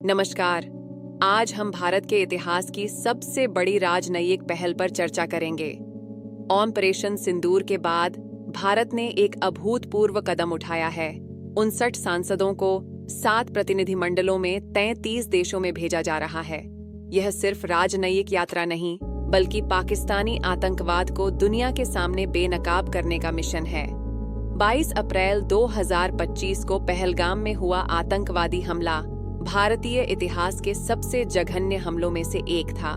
नमस्कार। आज हम भारत के इतिहास की सबसे बड़ी राजनयिक पहल पर चर्चा करेंगे। ऑपरेशन सिंदूर के बाद भारत ने एक अभूतपूर्व कदम उठाया है। 59 सांसदों को 7 प्रतिनिधिमंडलों में 33 देशों में भेजा जा रहा है। यह सिर्फ राजनयिक यात्रा नहीं, बल्कि पाकिस्तानी आतंकवाद को दुनिया के सामने बेनकाब करने का मिशन है। 22 अप्रैल 2025 को पहलगाम में हुआ आतंकवादी हमला भारतीय इतिहास के सबसे जघन्य हमलों में से एक था।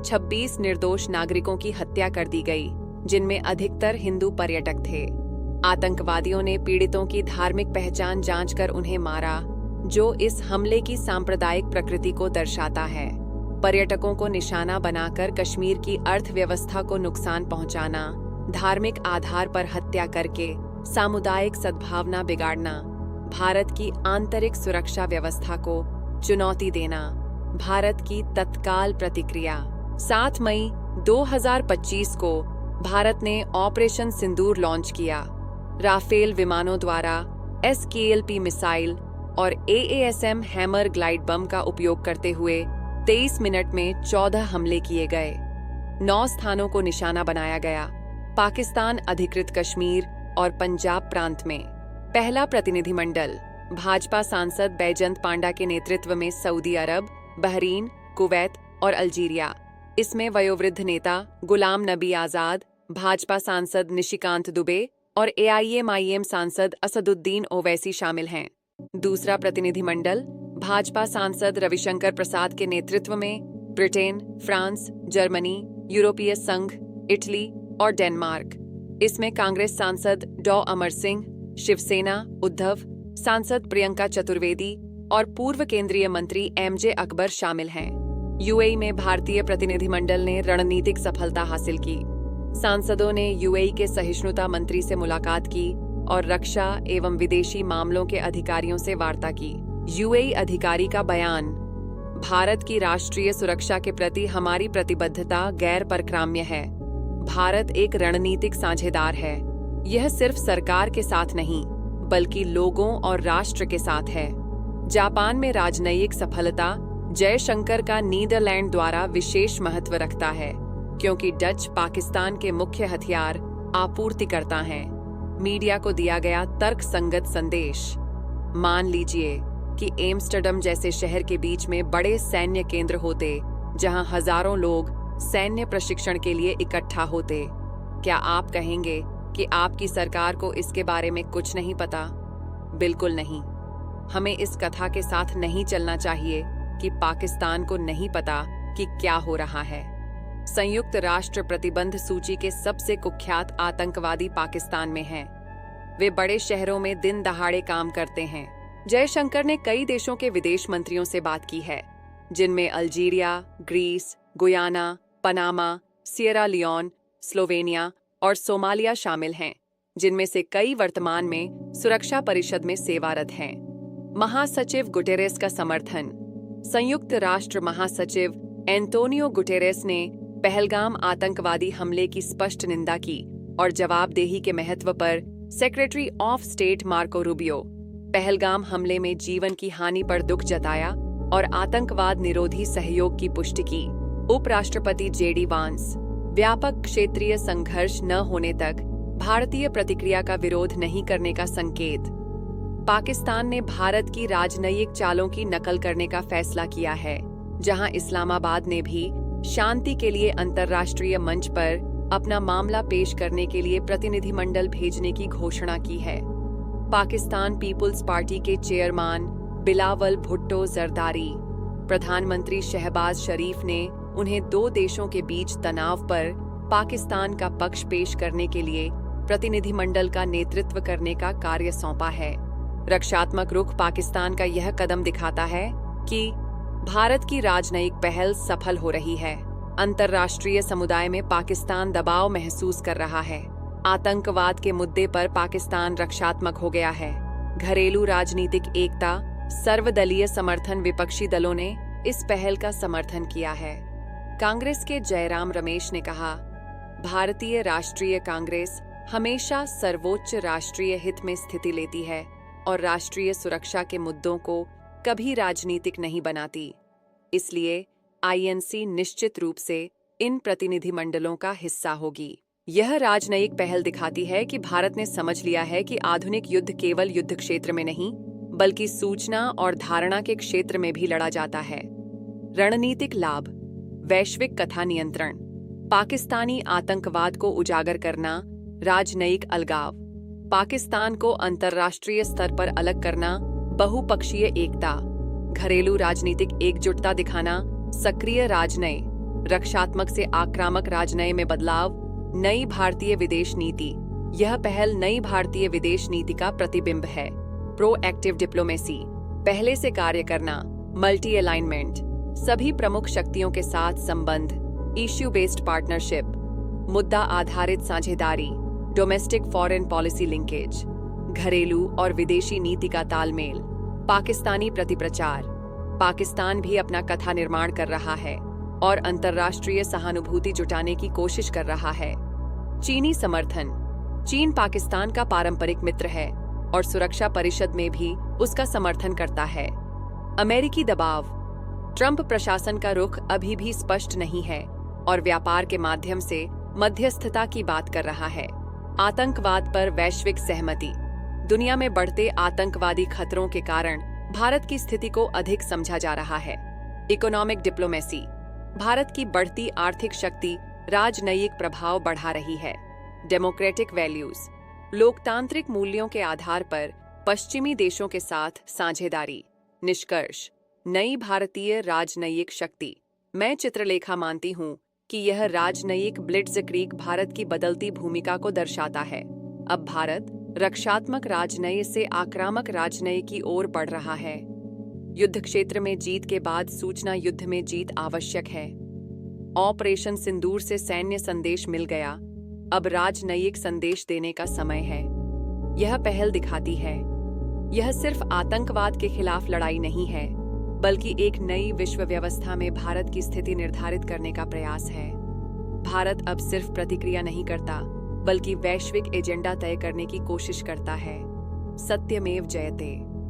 26 निर्दोष नागरिकों की हत्या कर दी गई, जिनमें अधिकतर हिंदू पर्यटक थे। आतंकवादियों ने पीड़ितों की धार्मिक पहचान जांचकर उन्हें मारा, जो इस हमले की सांप्रदायिक प्रकृति को दर्शाता है। पर्यटकों को निशाना बनाकर कश्मीर की अर्थव्यवस्था को नुकसान पहुंचाना, धार्मिक आधार पर हत्या करके सामुदायिक सद्भावना बिगाड़ना, भारत की आंतरिक सुरक्षा व्यवस्था को चुनौती देना। भारत की तत्काल प्रतिक्रिया। 7 मई 2025 को भारत ने ऑपरेशन सिंदूर लॉन्च किया। राफेल विमानों द्वारा SKLP मिसाइल और AASM हैमर ग्लाइड बम का उपयोग करते हुए 23 मिनट में 14 हमले किए गए। 9 स्थानों को निशाना बनाया गया। पाकिस्तान अधिकृत कश्मीर और पंजाब प्रांत में। पहला प्रतिनिधिमंडल भाजपा सांसद बैजंत पांडा के नेतृत्व में सऊदी अरब, बहरीन, कुवैत और अल्जीरिया। इसमें वयोवृद्ध नेता गुलाम नबी आजाद, भाजपा सांसद निशिकांत दुबे और AIMIM सांसद असदुद्दीन ओवैसी शामिल हैं। दूसरा प्रतिनिधिमंडल भाजपा सांसद रविशंकर प्रसाद के नेतृत्व में ब्रिटेन, फ्रांस, जर्मनी, यूरोपीय संघ, इटली और डेनमार्क। इसमें कांग्रेस सांसद डॉ अमर सिंह, शिवसेना, उद्धव, सांसद प्रियंका चतुर्वेदी और पूर्व केंद्रीय मंत्री MJ अकबर शामिल हैं। UAE में भारतीय प्रतिनिधिमंडल ने रणनीतिक सफलता हासिल की। सांसदों ने UAE के सहिष्णुता मंत्री से मुलाकात की और रक्षा एवं विदेशी मामलों के अधिकारियों से वार्ता की। UAE अधिकारी का बयान। भारत की राष्ट्रीय सुरक्षा के प्रति हमारी प्रतिबद्धता गैर परक्राम्य है। भारत एक रणनीतिक साझेदार है। यह सिर्फ सरकार के साथ नहीं, बल्कि लोगों और राष्ट्र के साथ है। जापान में राजनयिक सफलता जयशंकर का नीदरलैंड द्वारा विशेष महत्व रखता है, क्योंकि डच पाकिस्तान के मुख्य हथियार आपूर्तिकर्ता हैं। मीडिया को दिया गया तर्कसंगत संदेश। मान लीजिए कि एम्स्टर्डम जैसे शहर के बीच में बड़े सैन्य केंद्र होते, जहां हजारों लोग सैन्य प्रशिक्षण के लिए इकट्ठा होते। क्या आप कहेंगे कि आपकी सरकार को इसके बारे में कुछ नहीं पता? बिल्कुल नहीं। हमें इस कथा के साथ नहीं चलना चाहिए कि पाकिस्तान को नहीं पता कि क्या हो रहा है। संयुक्त राष्ट्र प्रतिबंध सूची के सबसे कुख्यात आतंकवादी पाकिस्तान में हैं। वे बड़े शहरों में दिन दहाड़े काम करते हैं। जयशंकर ने कई देशों के विदेश मंत्रियों से बात की है, जिनमें Algeria, Greece, Guyana, Panama, Sierra Leone, Slovenia और सोमालिया शामिल हैं, जिनमें से कई वर्तमान में सुरक्षा परिषद में सेवारत हैं। महासचिव गुटेरेस का समर्थन। संयुक्त राष्ट्र महासचिव एंटोनियो गुटेरेस ने पहलगाम आतंकवादी हमले की स्पष्ट निंदा की और जवाबदेही के महत्व पर secretary of state Marco Rubio Pahalgam हमले में जीवन की हानि पर दुख जताया और आतंकवाद निरोधी सहयोग की पुष्टि की। उपराष्ट्रपति JD वांस। व्यापक क्षेत्रीय संघर्ष न होने तक भारतीय प्रतिक्रिया का विरोध नहीं करने का संकेत। पाकिस्तान ने भारत की राजनयिक चालों की नकल करने का फैसला किया है, जहां इस्लामाबाद ने भी शांति के लिए अंतर्राष्ट्रीय मंच पर अपना मामला पेश करने के लिए प्रतिनिधिमंडल भेजने की घोषणा की है। पाकिस्तान पीपुल्स पार्टी के चेयरमैन बिलावल भुट्टो जरदारी, प्रधानमंत्री शहबाज शरीफ ने उन्हें 2 देशों के बीच तनाव पर पाकिस्तान का पक्ष पेश करने के लिए प्रतिनिधिमंडल का नेतृत्व करने का कार्य सौंपा है। रक्षात्मक रुख पाकिस्तान का यह कदम दिखाता है कि भारत की राजनयिक पहल सफल हो रही है। अंतर्राष्ट्रीय समुदाय में पाकिस्तान दबाव महसूस कर रहा है। आतंकवाद के मुद्दे पर पाकिस्तान रक्षात्मक हो गया है। घरेलू राजनीतिक एकता, सर्वदलीय समर्थन। विपक्षी दलों ने इस पहल का समर्थन किया है। कांग्रेस के जयराम रमेश ने कहा, भारतीय राष्ट्रीय कांग्रेस हमेशा सर्वोच्च राष्ट्रीय हित में स्थिति लेती है और राष्ट्रीय सुरक्षा के मुद्दों को कभी राजनीतिक नहीं बनाती। इसलिए आईएनसी निश्चित रूप से इन प्रतिनिधिमंडलों का हिस्सा होगी। यह राजनयिक पहल दिखाती है कि भारत ने समझ लिया है कि आधुनिक युद्ध केवल युद्ध क्षेत्र में नहीं, बल्कि सूचना और धारणा के क्षेत्र में भी लड़ा जाता है। रणनीतिक लाभ, वैश्विक कथा नियंत्रण, पाकिस्तानी आतंकवाद को उजागर करना, राजनयिक अलगाव, पाकिस्तान को अंतर्राष्ट्रीय स्तर पर अलग करना, बहुपक्षीय एकता, घरेलू राजनीतिक एकजुटता दिखाना, सक्रिय राजनय, रक्षात्मक से आक्रामक राजनय में बदलाव, नई भारतीय विदेश नीति। यह पहल नई भारतीय विदेश नीति का प्रतिबिंब है। प्रोएक्टिव डिप्लोमेसी, पहले से कार्य करना, मल्टी अलाइनमेंट, सभी प्रमुख शक्तियों के साथ संबंध, इश्यू बेस्ड पार्टनरशिप, मुद्दा आधारित साझेदारी, डोमेस्टिक फॉरेन पॉलिसी लिंकेज, घरेलू और विदेशी नीति का तालमेल, पाकिस्तानी प्रतिप्रचार। पाकिस्तान भी अपना कथा निर्माण कर रहा है और अंतर्राष्ट्रीय सहानुभूति जुटाने की कोशिश कर रहा है। चीनी समर्थन, चीन पाकिस्तान का पारंपरिक मित्र है और सुरक्षा परिषद में भी उसका समर्थन करता है। अमेरिकी दबाव, ट्रंप प्रशासन का रुख अभी भी स्पष्ट नहीं है और व्यापार के माध्यम से मध्यस्थता की बात कर रहा है। आतंकवाद पर वैश्विक सहमति, दुनिया में बढ़ते आतंकवादी खतरों के कारण भारत की स्थिति को अधिक समझा जा रहा है। इकोनॉमिक डिप्लोमेसी, भारत की बढ़ती आर्थिक शक्ति राजनयिक प्रभाव बढ़ा रही है। डेमोक्रेटिक वैल्यूज, लोकतांत्रिक मूल्यों के आधार पर पश्चिमी देशों के साथ साझेदारी। निष्कर्ष, नई भारतीय राजनयिक शक्ति। मैं चित्रलेखा मानती हूँ कि यह राजनयिक ब्लिट्ज़क्रीग भारत की बदलती भूमिका को दर्शाता है। अब भारत रक्षात्मक राजनय से आक्रामक राजनय की ओर बढ़ रहा है। युद्ध क्षेत्र में जीत के बाद सूचना युद्ध में जीत आवश्यक है। ऑपरेशन सिंदूर से सैन्य संदेश मिल गया, अब राजनयिक संदेश देने का समय है। यह पहल दिखाती है, यह सिर्फ आतंकवाद के खिलाफ लड़ाई नहीं है, बल्कि एक नई विश्व व्यवस्था में भारत की स्थिति निर्धारित करने का प्रयास है। भारत अब सिर्फ प्रतिक्रिया नहीं करता, बल्कि वैश्विक एजेंडा तय करने की कोशिश करता है। सत्यमेव जयते।